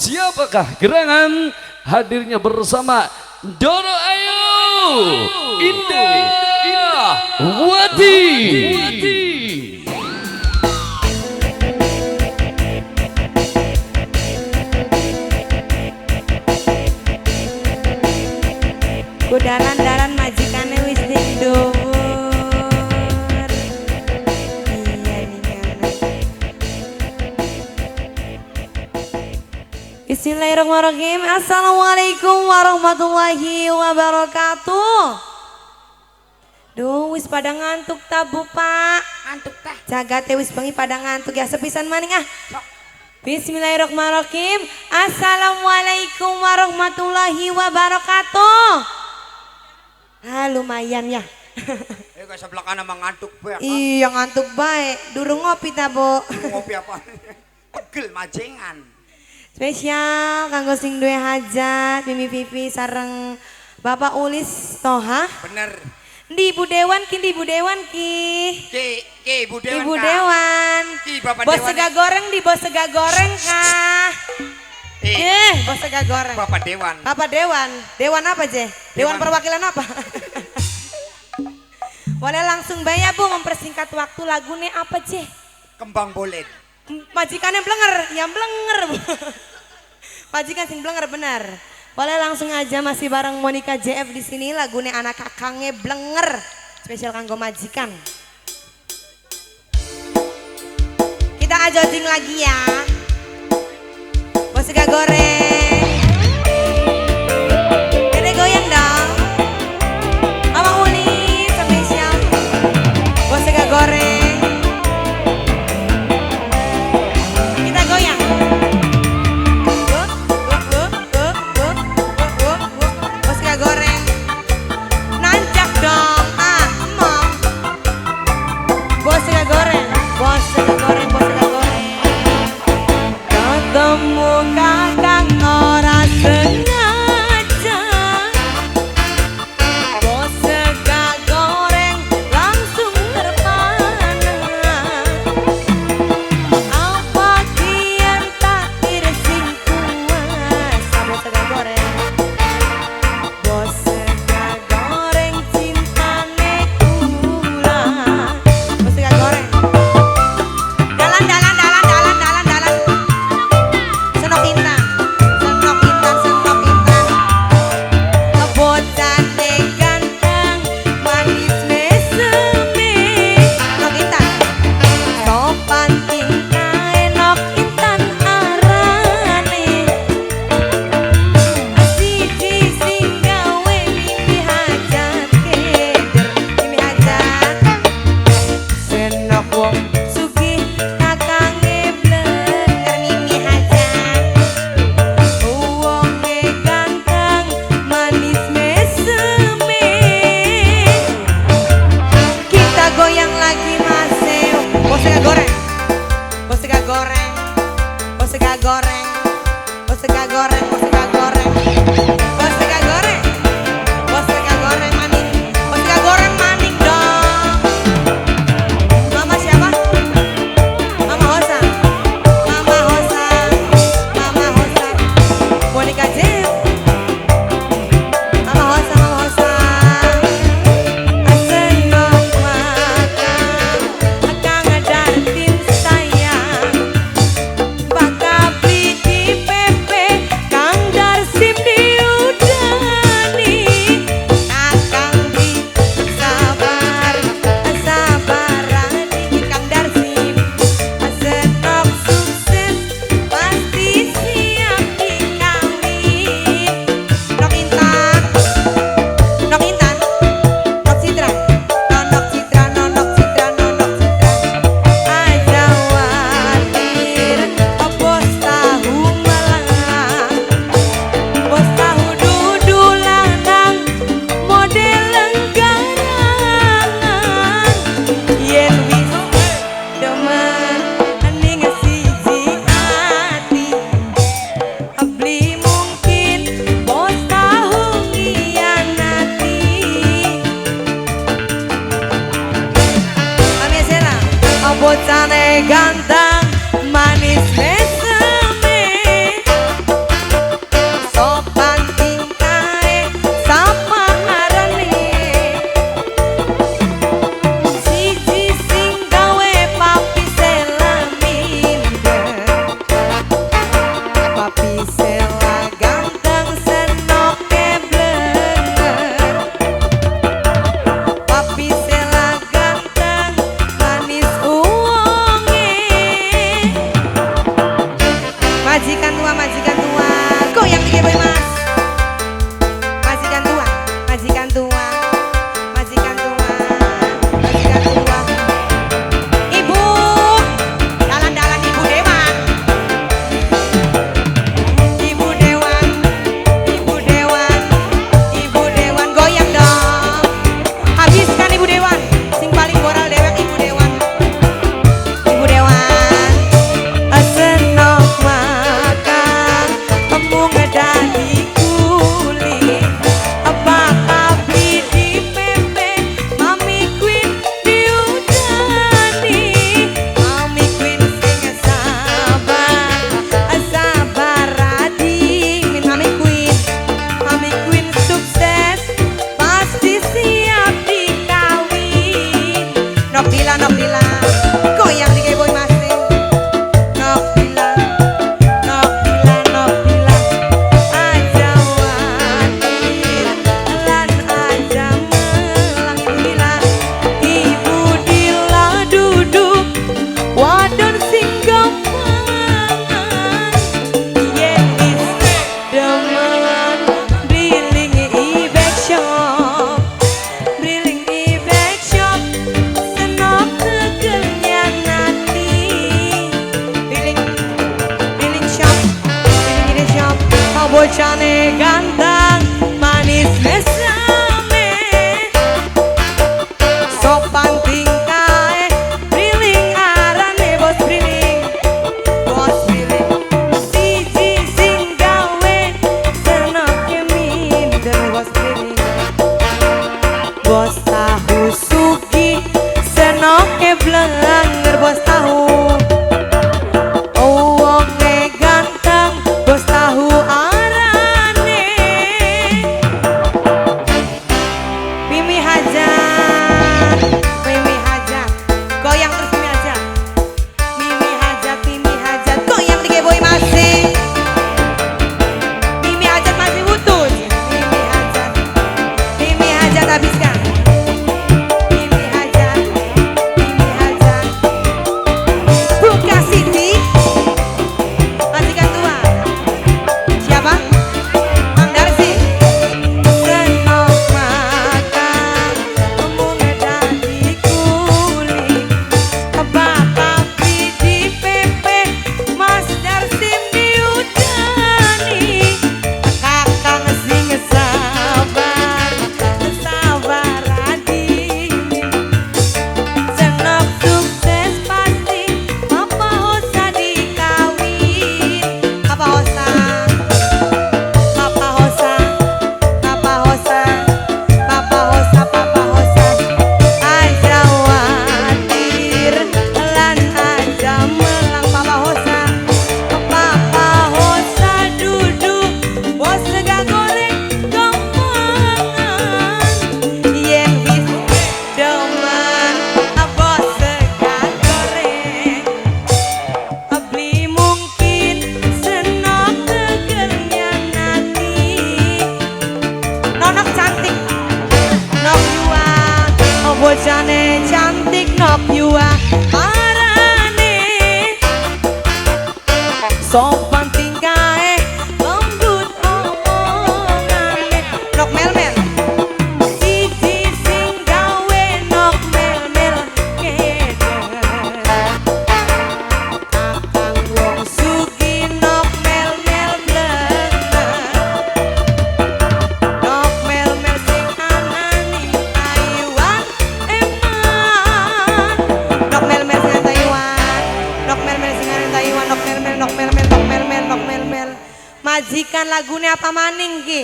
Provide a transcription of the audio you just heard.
siapakah gerangan hadirnya bersama Doro Ayu Indah Wati. Kudaran-daran majikane wis dindur. Iya nih. Bismillahirrahmanirrahim. Assalamualaikum warahmatullahi wabarakatuh. Duh, wis pada ngantuk tabu pak. Ngantuk teh. Jagate wis bengi pada ngantuk ya sepisan maning ah. Bismillahirrahmanirrahim. Assalamualaikum warahmatullahi wabarakatuh. Ah lumayan ya. Kayak sebelah kanan emang ngantuk bae. Iya ngantuk baik. Durung ngopi ta, Bu. Ngopi apa? Pegel majengan. Spesial kanggo sing duwe hajat, Mimi Vivi sareng Bapak Ulis Toha. Bener. Di Ibu Dewan ki, di Ibu Dewan ki. Ki Ibu Dewan. Ibu Dewan. Ki Bapak Bos Dewan. sega goreng di bos sega goreng kah? Bos sega goreng. Bapak Dewan. Bapak Dewan. Dewan apa, Je? Dewan perwakilan apa? Boleh langsung bayar, Bu, mempersingkat waktu lagunya apa, Je? Kembang bolet. Majikannya blenger, yang blenger. Bu. Majikan sing blenger benar. Boleh langsung aja masih bareng Monica JF di sini lagunya anak kakangnya blenger. Spesial kanggo majikan. Kita ajojing lagi ya. Bos sega goreng. Dede goyang dong. Abang Uli spesial. Bos sega goreng. Kita goyang. Bos sega goreng. Nancap dong. Ah, emang. Bos sega goreng. Bos sega goreng. Bos sega goreng. Ketemu kakang ora sengaja. Bos sega goreng langsung terpana. Apa kian takdir sing kuasa. Bos sega goreng. Bos sega goreng cintane kula. Bos sega goreng. Dalan. Senok inang. Papi Sela ganteng senoke blenger. Papi Sela ganteng manis uwonge. Majikan tua goyang dikit boy mas. Majikan tua majikan tua majikan tua majikan tua. Ibu dalan-dalan ibu dewan. Ibu dewan ibu dewan ibu dewan goyang dong. Habiskan ibu dewan sing paling moral dewek ibu dewan. Ibu dewan senok makan temu ngedani kulit. Apa kabli di pepe Mami Queen diudani. Mami Queen sing sabar sabar adimin. Mami Queen sukses pasti siap dikawin. Nopila goyang di boy masing. Nopila aja watir lan aja melang. Ibu Dila duduk wadon sing gampangan. Yen is demen briling ibek shop senok tegelnya nanti. Briling shop bocane ganteng manis mesame. Sopan tingkae briling arane bos briling. Siji sing gawe senoke minder bos briling. Bos tahu sugi senoke blenger bos tahu. Wonge ganteng bos tahu arane. Mimi Haja goyang terus Mimi Haja goyang di boy masih. Mimi Haja masih utuh. Mimi Haja habiskan. Mimi Haja buka Siti majikan tua. Siapa? Mang Darsi. Senok makan temu ngedani kulit. Papi di pepe Mas Darsi diudani. Kakang sing sabar adimin. Senok sukses pasti Papa Hosa dikawin. Papa Hosa aja watir lan aja melang. Papa Hosa duduk bos sega goreng gampangan. Yen wis demen bos sega goreng beli mungkin senok tegelnya nanti. Nonok cantik nok yua bocane cantik nok yua parane. Sopan tingkae lembut omongane. Nok mel siji sing gawe nok mel keder. Kakang wong sugi nok mel blenger. Nok mel sing anani Taiwan eman. Nok mel sing Taiwan. Nok mel. Majikan lagune apa maning ki?